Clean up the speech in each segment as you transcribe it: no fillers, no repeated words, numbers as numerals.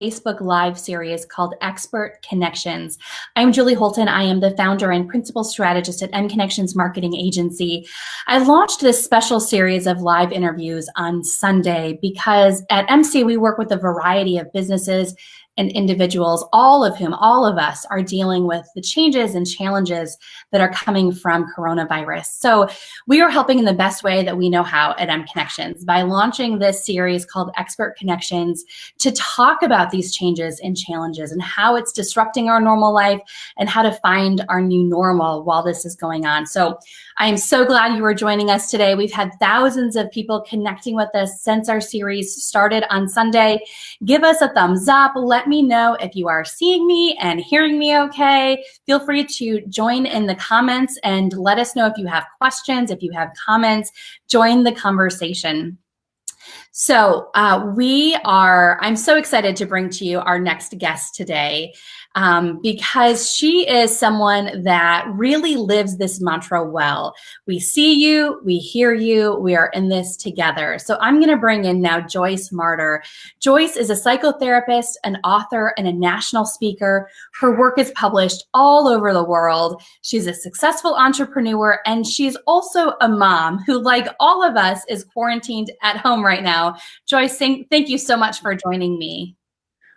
Facebook Live series called Expert Connections. I'm Julie Holton. I am the founder and principal strategist at Connexions Marketing Agency. I launched this special series of live interviews on Sunday because at MC we work with a variety of businesses and individuals, all of us are dealing with the changes and challenges that are coming from coronavirus. So we are helping in the best way that we know how at Connexions by launching this series called Expert Connections to talk about these changes and challenges and how it's disrupting our normal life and how to find our new normal while this is going on. So I am so glad you are joining us today. We've had thousands of people connecting with us since our series started on Sunday. Give us a thumbs up. Let me know if you are seeing me and hearing me okay. Feel free to join in the comments and let us know if you have questions, if you have comments. Join the conversation. So I'm so excited to bring to you our next guest today because she is someone that really lives this mantra well. We see you, we hear you, we are in this together. So I'm going to bring in now Joyce Marter. Joyce is a psychotherapist, an author, and a national speaker. Her work is published all over the world. She's a successful entrepreneur, and she's also a mom who, like all of us, is quarantined at home right now. Joyce, thank you so much for joining me.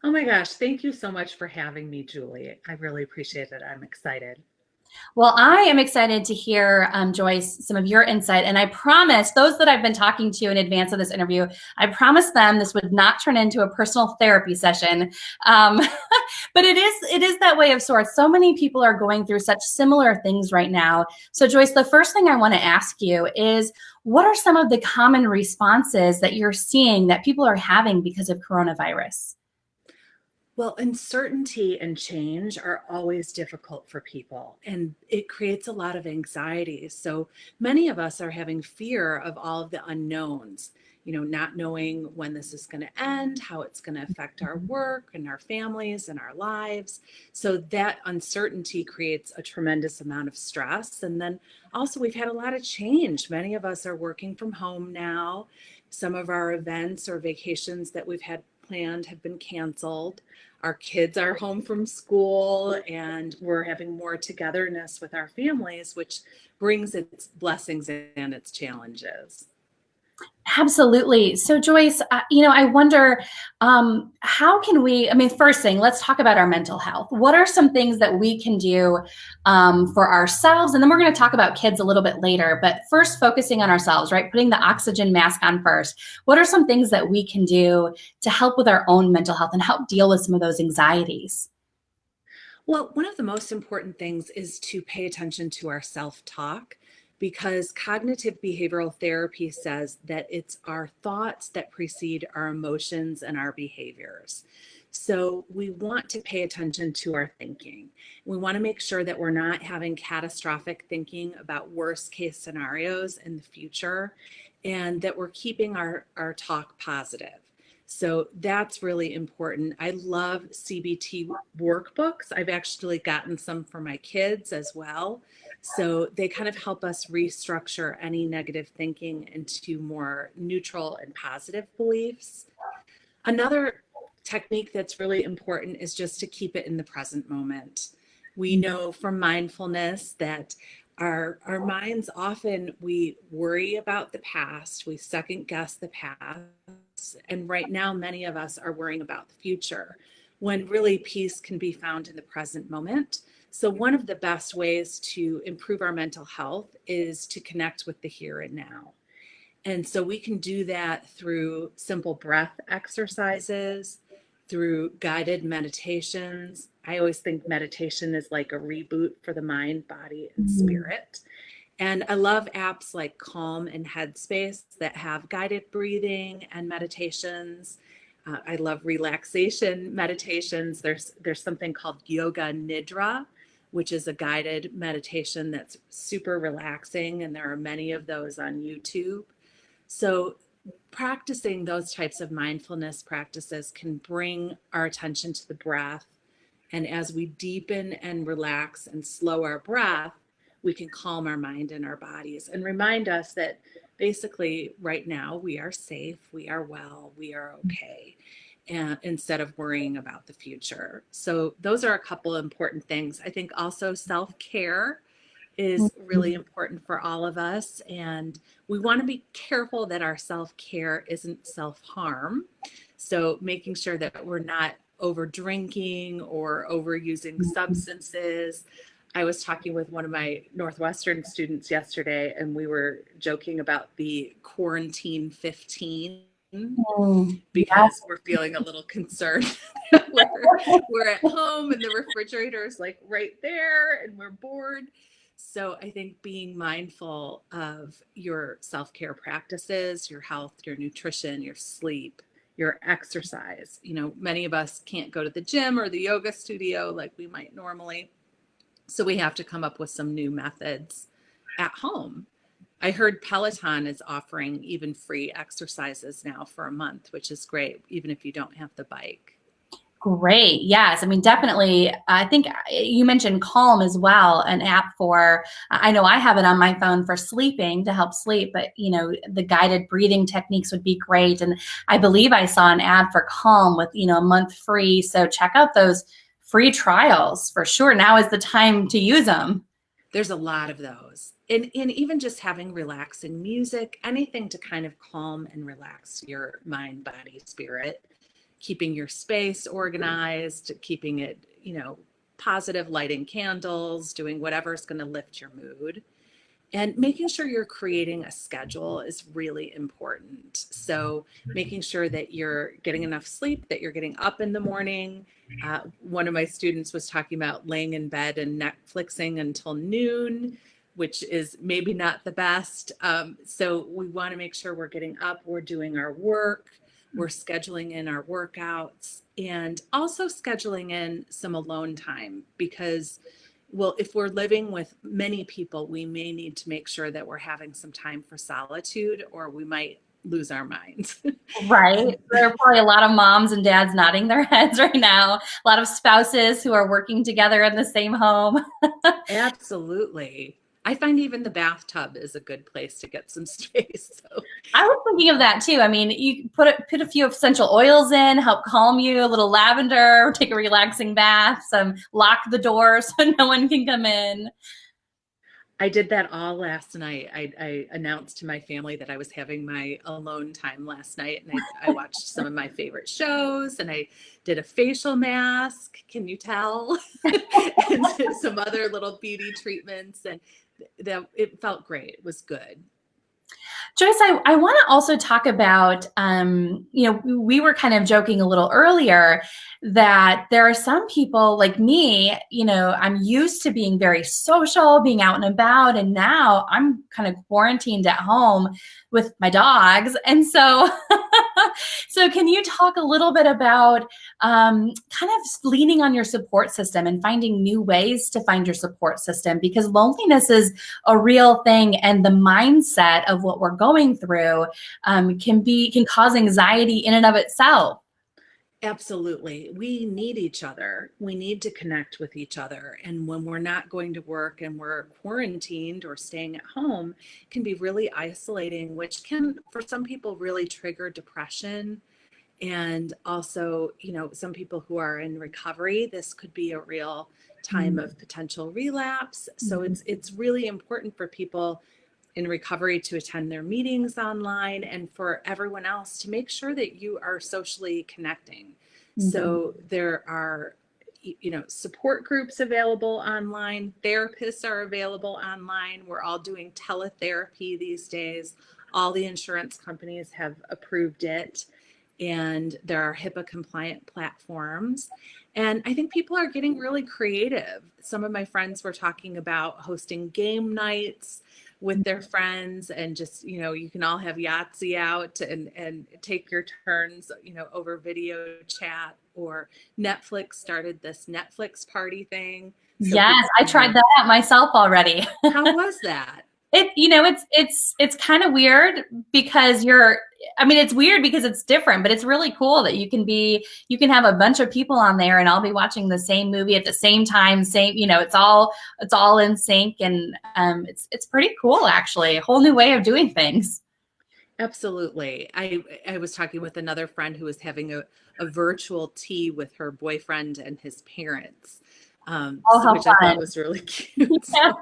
Oh my gosh, thank you so much for having me, Julie. I really appreciate it. I'm excited. Well, I am excited to hear, Joyce, some of your insight. And I promise those that I've been talking to in advance of this interview, I promised them this would not turn into a personal therapy session. But it is that way of sorts. So many people are going through such similar things right now. So Joyce, the first thing I want to ask you is, what are some of the common responses that you're seeing that people are having because of coronavirus? Well, uncertainty and change are always difficult for people, and it creates a lot of anxiety. So many of us are having fear of all of the unknowns, not knowing when this is going to end, how it's going to affect our work and our families and our lives. So that uncertainty creates a tremendous amount of stress. And then also, we've had a lot of change. Many of us are working from home now. Some of our events or vacations that we've had planned have been canceled. Our kids are home from school and we're having more togetherness with our families, which brings its blessings and its challenges. Absolutely. So Joyce, I wonder, how can we, first thing, let's talk about our mental health. What are some things that we can do for ourselves? And then we're going to talk about kids a little bit later, but first focusing on ourselves, right? Putting the oxygen mask on first. What are some things that we can do to help with our own mental health and help deal with some of those anxieties? Well, one of the most important things is to pay attention to our self-talk, because cognitive behavioral therapy says that it's our thoughts that precede our emotions and our behaviors. So we want to pay attention to our thinking. We want to make sure that we're not having catastrophic thinking about worst case scenarios in the future, and that we're keeping our talk positive. So that's really important. I love CBT workbooks. I've actually gotten some for my kids as well. So they kind of help us restructure any negative thinking into more neutral and positive beliefs. Another technique that's really important is just to keep it in the present moment. We know from mindfulness that our minds often, we worry about the past, we second guess the past, and right now many of us are worrying about the future, when really peace can be found in the present moment. So one of the best ways to improve our mental health is to connect with the here and now. And so we can do that through simple breath exercises, through guided meditations. I always think meditation is like a reboot for the mind, body, and spirit. And I love apps like Calm and Headspace that have guided breathing and meditations. I love relaxation meditations. There's something called Yoga Nidra, which is a guided meditation that's super relaxing, and there are many of those on YouTube. So practicing those types of mindfulness practices can bring our attention to the breath. And as we deepen and relax and slow our breath, we can calm our mind and our bodies and remind us that basically right now we are safe, we are well, we are okay. and instead of worrying about the future. So those are a couple of important things. I think also self-care is really important for all of us. And we want to be careful that our self-care isn't self-harm. So making sure that we're not over drinking or overusing substances. I was talking with one of my Northwestern students yesterday, and we were joking about the quarantine 15 Yes. because we're feeling a little concerned. we're at home and the refrigerator is like right there and we're bored. So I think being mindful of your self-care practices, your health, your nutrition, your sleep, your exercise. You know, many of us can't go to the gym or the yoga studio like we might normally. So we have to come up with some new methods at home. I heard Peloton is offering even free exercises now for a month, which is great, even if you don't have the bike. Great. Yes. I mean, definitely. I think you mentioned Calm as well, an app for, I know I have it on my phone for sleeping to help sleep, but the guided breathing techniques would be great. And I believe I saw an ad for Calm with, a month free. So check out those free trials for sure. Now is the time to use them. There's a lot of those. And even just having relaxing music, anything to kind of calm and relax your mind, body, spirit, keeping your space organized, keeping it, positive, lighting candles, doing whatever's going to lift your mood. And making sure you're creating a schedule is really important. So making sure that you're getting enough sleep, that you're getting up in the morning. One of my students was talking about laying in bed and Netflixing until noon, which is maybe not the best. So we want to make sure we're getting up, we're doing our work, we're scheduling in our workouts, and also scheduling in some alone time because if we're living with many people, we may need to make sure that we're having some time for solitude or we might lose our minds. Right. There are probably a lot of moms and dads nodding their heads right now. A lot of spouses who are working together in the same home. Absolutely. I find even the bathtub is a good place to get some space. So. I was thinking of that too. I mean, you put a few essential oils in, help calm you, a little lavender, take a relaxing bath, lock the door so no one can come in. I did that all last night. I announced to my family that I was having my alone time last night, and I watched some of my favorite shows, and I did a facial mask. Can you tell? And some other little beauty treatments, and it felt great. It was good. Joyce, I want to also talk about, we were kind of joking a little earlier that there are some people like me, I'm used to being very social, being out and about, and now I'm kind of quarantined at home with my dogs. And so, so can you talk a little bit about kind of leaning on your support system and finding new ways to find your support system? Because loneliness is a real thing, and the mindset of what we're going through can cause anxiety in and of itself. Absolutely. We need each other. We need to connect with each other. And when we're not going to work and we're quarantined or staying at home, it can be really isolating, which can, for some people, really trigger depression. And also, some people who are in recovery, this could be a real time of potential relapse. So it's really important for people in recovery to attend their meetings online, and for everyone else to make sure that you are socially connecting. So there are, support groups available online, therapists are available online. We're all doing teletherapy these days. All the insurance companies have approved it, and there are HIPAA compliant platforms. And I think people are getting really creative. Some of my friends were talking about hosting game nights with their friends, and just, you can all have Yahtzee out and take your turns, over video chat. Or Netflix started this Netflix party thing. So yes, I tried that out myself already. How was that? It's kind of weird because it's weird because it's different, but it's really cool that you can have a bunch of people on there and all be watching the same movie at the same time, it's all in sync, and it's pretty cool, actually. A whole new way of doing things. Absolutely. I was talking with another friend who was having a virtual tea with her boyfriend and his parents, Oh, how which I thought fun. was really cute. So,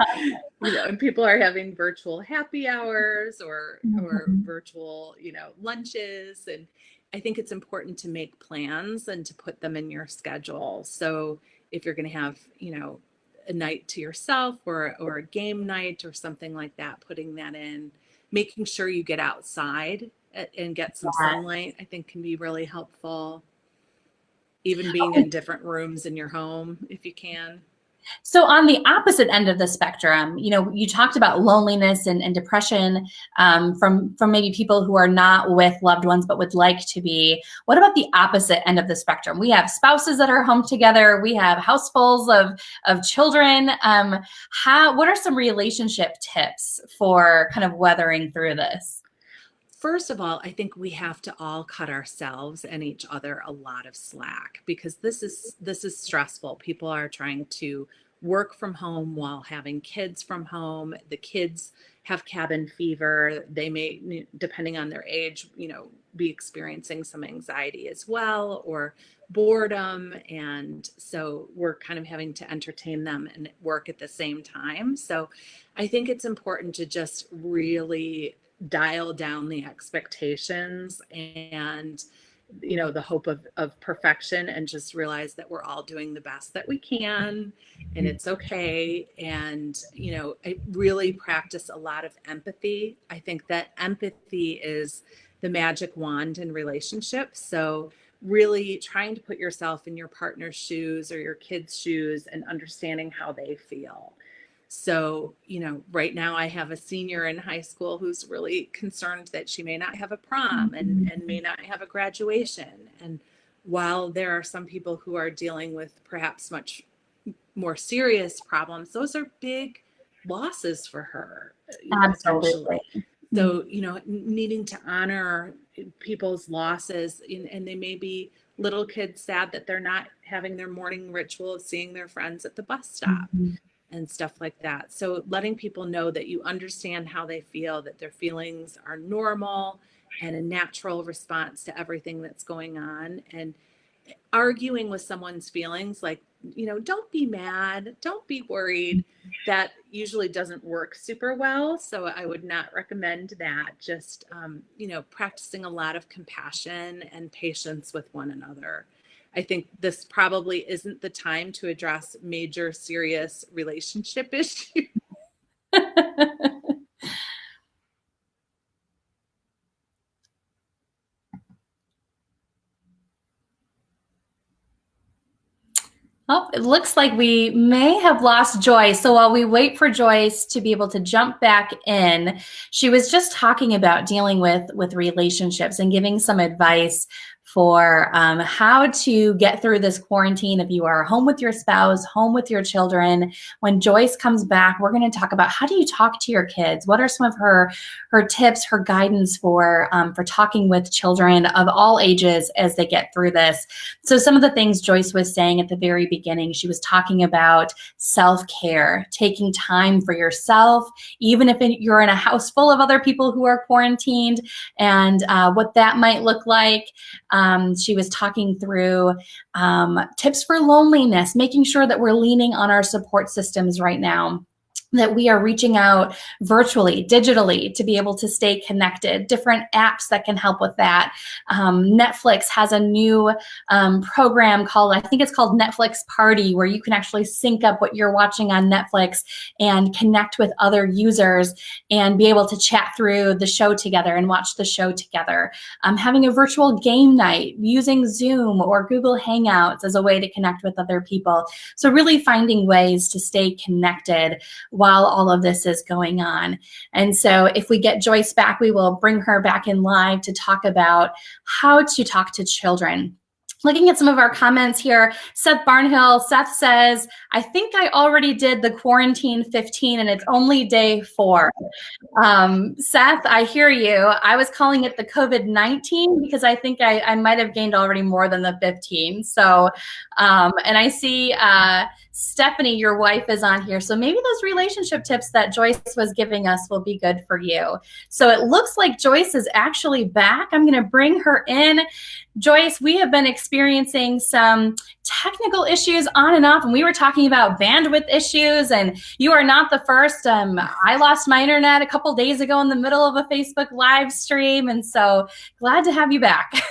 and people are having virtual happy hours or Mhm. virtual, lunches. And I think it's important to make plans and to put them in your schedule. So if you're going to have, a night to yourself or a game night or something like that, putting that in, making sure you get outside and get some Yeah. sunlight, I think can be really helpful. Even being in different rooms in your home, if you can. So on the opposite end of the spectrum, you talked about loneliness and depression from maybe people who are not with loved ones but would like to be. What about the opposite end of the spectrum? We have spouses that are home together. We have housefuls of children. What are some relationship tips for kind of weathering through this? First of all, I think we have to all cut ourselves and each other a lot of slack, because this is stressful. People are trying to work from home while having kids from home. The kids have cabin fever. They may, depending on their age, be experiencing some anxiety as well, or boredom. And so we're kind of having to entertain them and work at the same time. So I think it's important to just really dial down the expectations and the hope of perfection, and just realize that we're all doing the best that we can, and it's okay. And I really practice a lot of empathy. I think that empathy is the magic wand in relationships. So really trying to put yourself in your partner's shoes or your kids' shoes and understanding how they feel. So, right now I have a senior in high school who's really concerned that she may not have a prom and may not have a graduation. And while there are some people who are dealing with perhaps much more serious problems, those are big losses for her, potentially. Absolutely. So, needing to honor people's losses, and they may be little kids sad that they're not having their morning ritual of seeing their friends at the bus stop Mhm. and stuff like that. So letting people know that you understand how they feel, that their feelings are normal and a natural response to everything that's going on. And arguing with someone's feelings, like, don't be mad, don't be worried, that usually doesn't work super well. So I would not recommend that. Just, practicing a lot of compassion and patience with one another. I think this probably isn't the time to address major serious relationship issues. Oh, it looks like we may have lost Joyce. So while we wait for Joyce to be able to jump back in, she was just talking about dealing with relationships and giving some advice for how to get through this quarantine if you are home with your spouse, home with your children. When Joyce comes back, we're going to talk about how do you talk to your kids? What are some of her tips, her guidance for talking with children of all ages as they get through this? So some of the things Joyce was saying at the very beginning, she was talking about self-care, taking time for yourself, even if you're in a house full of other people who are quarantined, and what that might look like. She was talking through tips for loneliness, making sure that we're leaning on our support systems right now, that we are reaching out virtually, digitally, to be able to stay connected, different apps that can help with that. Netflix has a new program called, I think it's called Netflix Party, where you can actually sync up what you're watching on Netflix and connect with other users and be able to chat through the show together and watch the show together. Having a virtual game night, using Zoom or Google Hangouts as a way to connect with other people. So really finding ways to stay connected while all of this is going on. And so if we get Joyce back, we will bring her back in live to talk about how to talk to children. Looking at some of our comments here, Seth Barnhill, Seth says, I think I already did the quarantine 15 and it's only day 4. Seth, I hear you. I was calling it the COVID-19 because I think I might have gained already more than the 15. So, and I see Stephanie, your wife, is on here. So maybe those relationship tips that Joyce was giving us will be good for you. So it looks like Joyce is actually back. I'm going to bring her in. Joyce, we have been experiencing some technical issues on and off, and we were talking about bandwidth issues, and you are not the first. I lost my internet a couple days ago in the middle of a Facebook live stream, and so glad to have you back.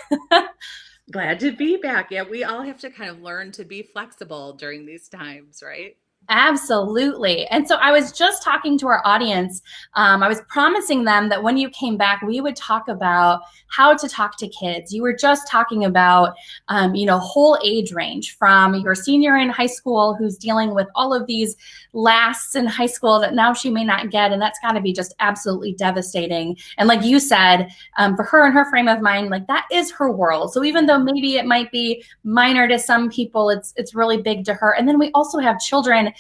Glad to be back. Yeah, we all have to kind of learn to be flexible during these times, right? Absolutely. And so I was just talking to our audience. I was promising them that when you came back, we would talk about how to talk to kids. You were just talking about, whole age range from your senior in high school who's dealing with all of these lasts in high school that now she may not get. And that's got to be just absolutely devastating. And like you said, for her and her frame of mind, like that is her world. So even though maybe it might be minor to some people, it's really big to her. And then we also have children,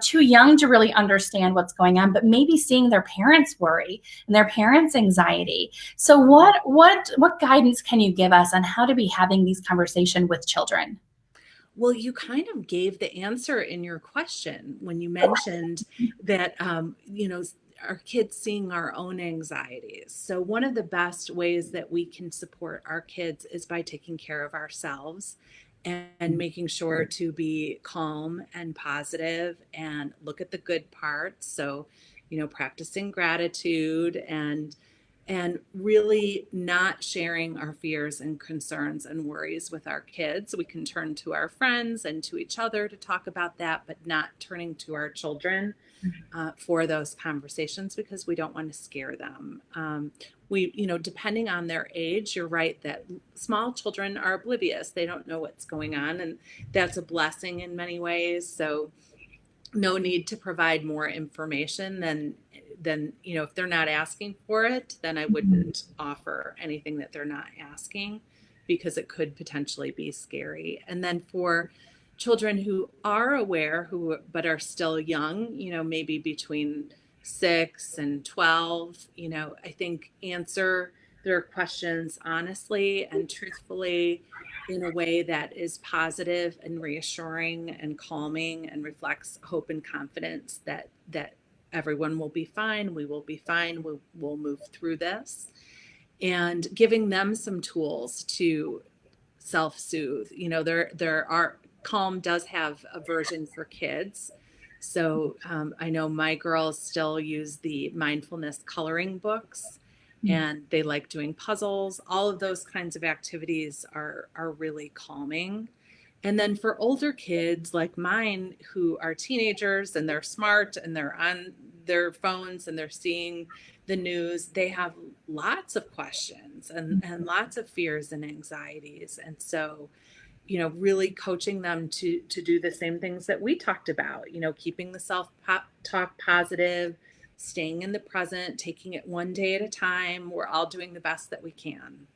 too young to really understand what's going on, but maybe seeing their parents worry and their parents' anxiety. So what guidance can you give us on how to be having these conversations with children? Well, you kind of gave the answer in your question when you mentioned that, our kids seeing our own anxieties. So one of the best ways that we can support our kids is by taking care of ourselves and making sure to be calm and positive and look at the good parts. So, practicing gratitude and really not sharing our fears and concerns and worries with our kids. We can turn to our friends and to each other to talk about that, but not turning to our children for those conversations because we don't want to scare them. Depending on their age, you're right that small children are oblivious. They don't know what's going on, and that's a blessing in many ways. So no need to provide more information than if they're not asking for it, then I wouldn't offer anything that they're not asking because it could potentially be scary. And then for children who are aware but are still young, maybe between 6 and 12, I think answer their questions honestly and truthfully in a way that is positive and reassuring and calming and reflects hope and confidence that everyone will be fine. We will be fine. We'll move through this, and giving them some tools to self-soothe. There are Calm does have a version for kids. So I know my girls still use the mindfulness coloring books, and they like doing puzzles. All of those kinds of activities are really calming. And then for older kids like mine who are teenagers and they're smart and they're on their phones and they're seeing the news, they have lots of questions and lots of fears and anxieties. And so, really coaching them to do the same things that we talked about, keeping the self-talk positive, staying in the present, taking it one day at a time. We're all doing the best that we can.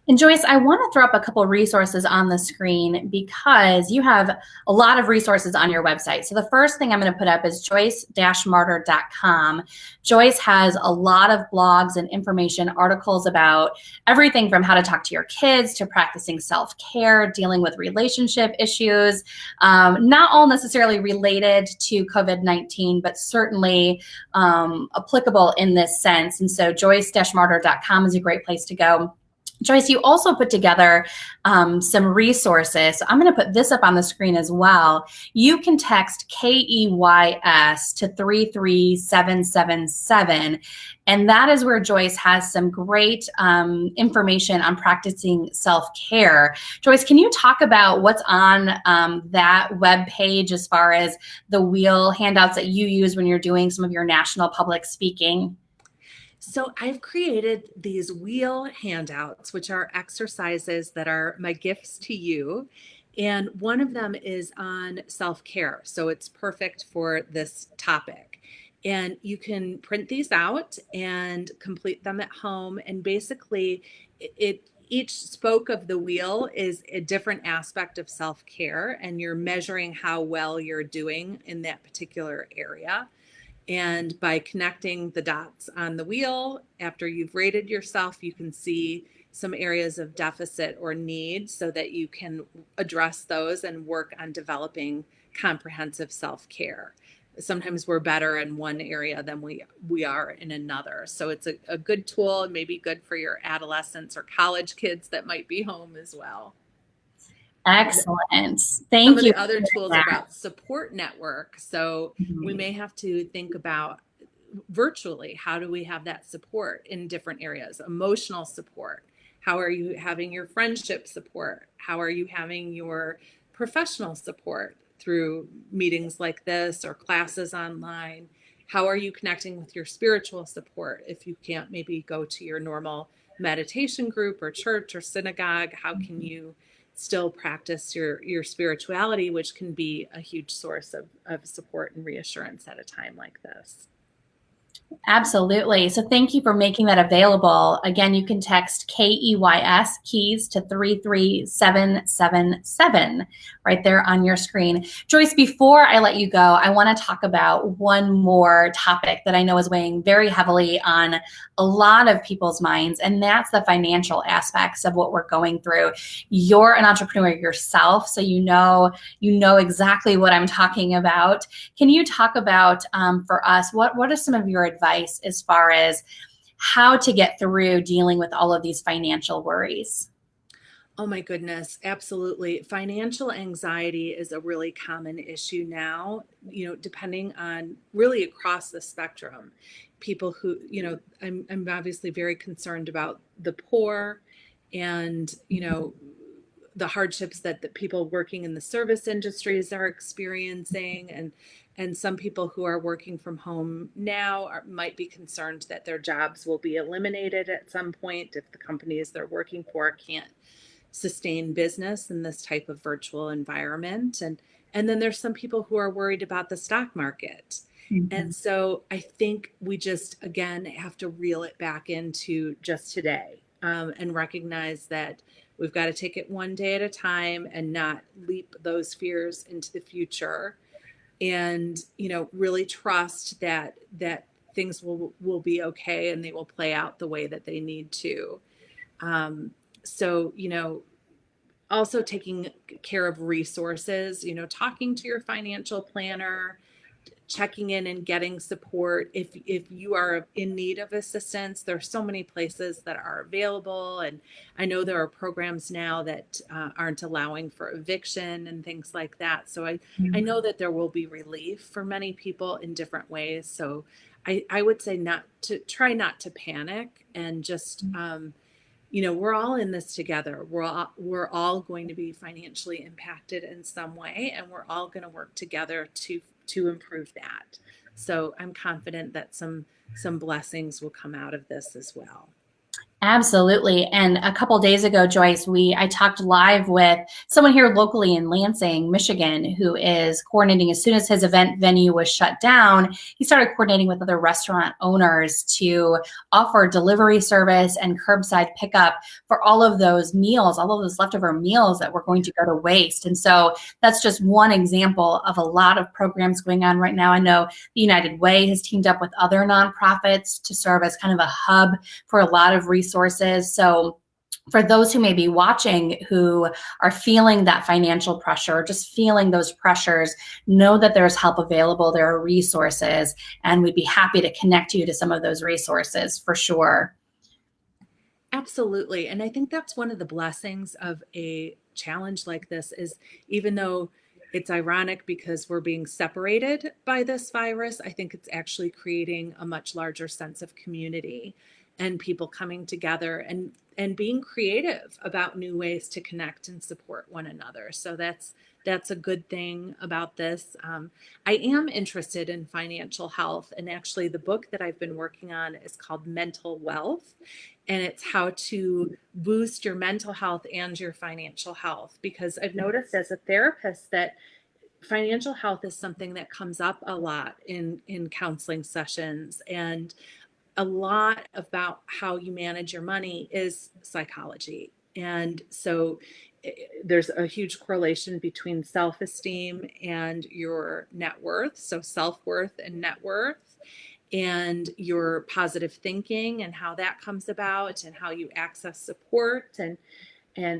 And Joyce, I want to throw up a couple of resources on the screen because you have a lot of resources on your website. So the first thing I'm going to put up is joyce-marter.com. Joyce has a lot of blogs and information, articles about everything from how to talk to your kids to practicing self-care, dealing with relationship issues, not all necessarily related to COVID-19, but certainly applicable in this sense. And so joyce-marter.com is a great place to go. Joyce, you also put together some resources. So I'm going to put this up on the screen as well. You can text KEYS to 33777, and that is where Joyce has some great information on practicing self-care. Joyce, can you talk about what's on that web page as far as the wheel handouts that you use when you're doing some of your national public speaking? So I've created these wheel handouts, which are exercises that are my gifts to you. And one of them is on self-care. So it's perfect for this topic. And you can print these out and complete them at home. And basically, each spoke of the wheel is a different aspect of self-care, and you're measuring how well you're doing in that particular area. And by connecting the dots on the wheel, after you've rated yourself, you can see some areas of deficit or need so that you can address those and work on developing comprehensive self-care. Sometimes we're better in one area than we are in another. So it's a good tool, maybe good for your adolescents or college kids that might be home as well. Excellent. Some Thank of you the other for tools are that. about support network. So we Mhm. may have to think about virtually, how do we have that support in different areas? Emotional support. How are you having your friendship support? How are you having your professional support through meetings like this or classes online? How are you connecting with your spiritual support if you can't maybe go to your normal meditation group or church or synagogue? How can you still practice your spirituality, which can be a huge source of support and reassurance at a time like this? Absolutely. So thank you for making that available. Again, you can text KEYS keys to 33777 right there on your screen. Joyce, before I let you go, I want to talk about one more topic that I know is weighing very heavily on a lot of people's minds, and that's the financial aspects of what we're going through. You're an entrepreneur yourself, so you know exactly what I'm talking about. Can you talk about for us, what are some of your advice as far as how to get through dealing with all of these financial worries? Oh my goodness, absolutely. Financial anxiety is a really common issue now, depending on really across the spectrum. People who, I'm obviously very concerned about the poor and, the hardships that the people working in the service industries are experiencing, and some people who are working from home now might be concerned that their jobs will be eliminated at some point if the companies they're working for can't sustain business in this type of virtual environment. And then there's some people who are worried about the stock market. Mhm. And so I think we just again have to reel it back into just today, and recognize that we've got to take it one day at a time and not leap those fears into the future, and really trust that things will be okay and they will play out the way that they need to. So also taking care of resources, talking to your financial planner, checking in and getting support if you are in need of assistance. There are so many places that are available, and I know there are programs now that aren't allowing for eviction and things like that. So I know that there will be relief for many people in different ways. So I would say not to panic, and just we're all in this together. We're all going to be financially impacted in some way, and we're all going to work together to improve that. So I'm confident that some blessings will come out of this as well. Absolutely. And a couple days ago, Joyce, I talked live with someone here locally in Lansing, Michigan, who is coordinating. As soon as his event venue was shut down, he started coordinating with other restaurant owners to offer delivery service and curbside pickup for all of those meals, all of those leftover meals that were going to go to waste. And so that's just one example of a lot of programs going on right now. I know the United Way has teamed up with other nonprofits to serve as kind of a hub for a lot of resources. So for those who may be watching who are feeling that financial pressure, just feeling those pressures, know that there's help available. There are resources, and we'd be happy to connect you to some of those resources for sure. Absolutely. And I think that's one of the blessings of a challenge like this is, even though it's ironic because we're being separated by this virus, I think it's actually creating a much larger sense of community and people coming together and being creative about new ways to connect and support one another. So that's a good thing about this. I am interested in financial health, and actually the book that I've been working on is called Mental Wealth, and it's how to boost your mental health and your financial health, because I've noticed as a therapist that financial health is something that comes up a lot in counseling sessions, and a lot about how you manage your money is psychology. And so there's a huge correlation between self-esteem and your net worth. So self-worth and net worth, and your positive thinking and how that comes about, and how you access support, and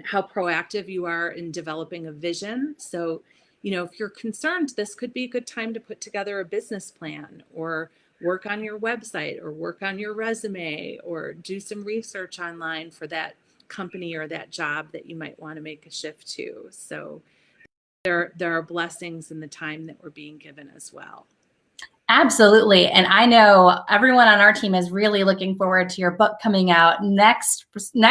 how proactive you are in developing a vision. So, if you're concerned, this could be a good time to put together a business plan, or work on your website, or work on your resume, or do some research online for that company or that job that you might want to make a shift to. So there are blessings in the time that we're being given as well. Absolutely. And I know everyone on our team is really looking forward to your book coming out next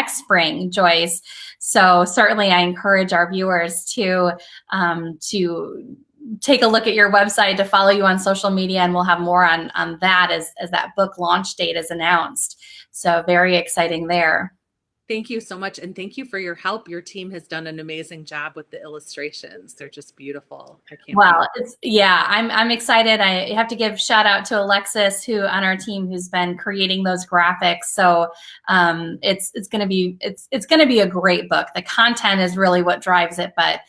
spring, Joyce. So certainly I encourage our viewers to take a look at your website, to follow you on social media, and we'll have more on that as that book launch date is announced. So very exciting there. Thank you so much. And thank you for your help. Your team has done an amazing job with the illustrations. They're just beautiful. I can't wait. I'm excited. I have to give shout out to Alexis, who on our team, who's been creating those graphics. So it's going to be a great book. The content is really what drives it, but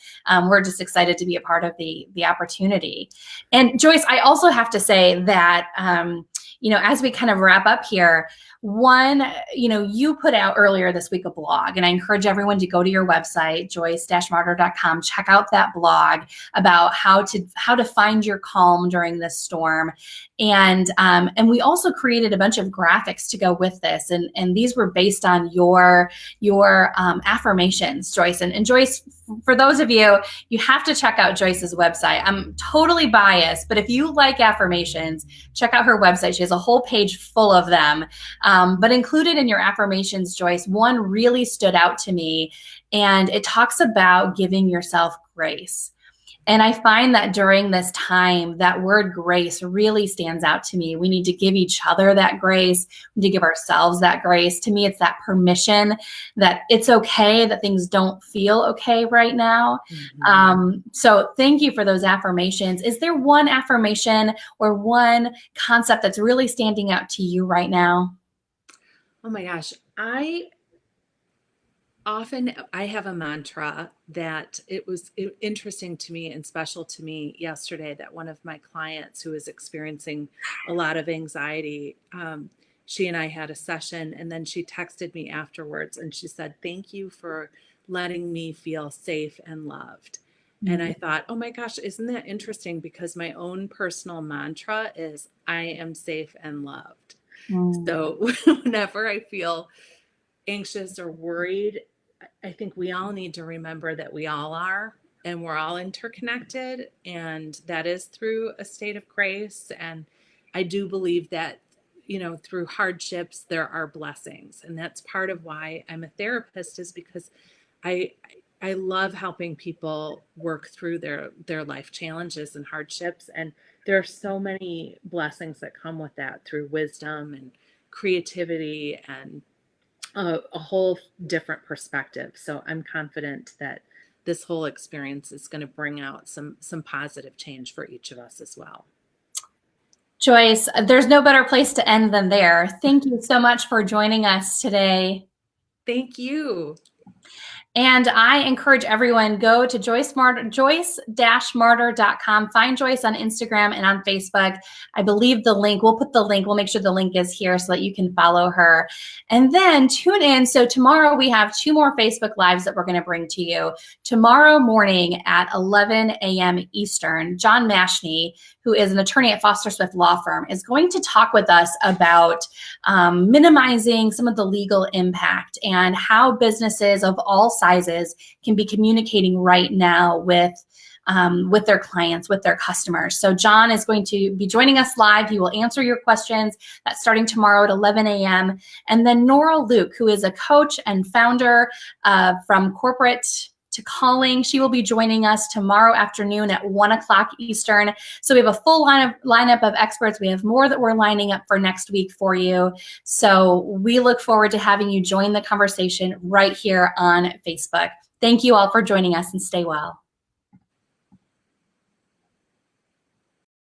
we're just excited to be a part of the opportunity. And Joyce, I also have to say that as we kind of wrap up here, you put out earlier this week a blog, and I encourage everyone to go to your website, joyce-marter.com, check out that blog about how to find your calm during this storm. And we also created a bunch of graphics to go with this, and these were based on your affirmations, Joyce. And Joyce, for those of you, you have to check out Joyce's website. I'm totally biased, but if you like affirmations, check out her website. She has a whole page full of them. But included in your affirmations, Joyce, one really stood out to me, and it talks about giving yourself grace. And I find that during this time, that word grace really stands out to me. We need to give each other that grace. We need to give ourselves that grace. To me, it's that permission that it's okay that things don't feel okay right now. Mm-hmm. So thank you for those affirmations. Is there one affirmation or one concept that's really standing out to you right now? Oh my gosh. I have a mantra that it was interesting to me and special to me yesterday, that one of my clients who is experiencing a lot of anxiety, she and I had a session, and then she texted me afterwards and she said, "Thank you for letting me feel safe and loved." Mm-hmm. And I thought, oh my gosh, isn't that interesting? Because my own personal mantra is, I am safe and loved. Mm-hmm. So whenever I feel anxious or worried, I think we all need to remember that we all are, and we're all interconnected, and that is through a state of grace. And I do believe that, through hardships, there are blessings. And that's part of why I'm a therapist, is because I love helping people work through their life challenges and hardships. And there are so many blessings that come with that, through wisdom and creativity and a whole different perspective. So I'm confident that this whole experience is going to bring out some positive change for each of us as well. Joyce, there's no better place to end than there. Thank you so much for joining us today. Thank you. And I encourage everyone, go to joyce-marter.com, find Joyce on Instagram and on Facebook. I believe we'll make sure the link is here so that you can follow her. And then tune in. So tomorrow we have 2 more Facebook Lives that we're going to bring to you. Tomorrow morning at 11 a.m. Eastern, John Mashney, who is an attorney at Foster Swift Law Firm, is going to talk with us about minimizing some of the legal impact and how businesses of all sizes can be communicating right now with their clients, with their customers. So John is going to be joining us live. He will answer your questions. That's starting tomorrow at 11 a.m. And then Nora Luke, who is a coach and founder from Corporate to Calling, she will be joining us tomorrow afternoon at 1 o'clock Eastern. So we have a full lineup of experts. We have more that we're lining up for next week for you. So we look forward to having you join the conversation right here on Facebook. Thank you all for joining us, and stay well.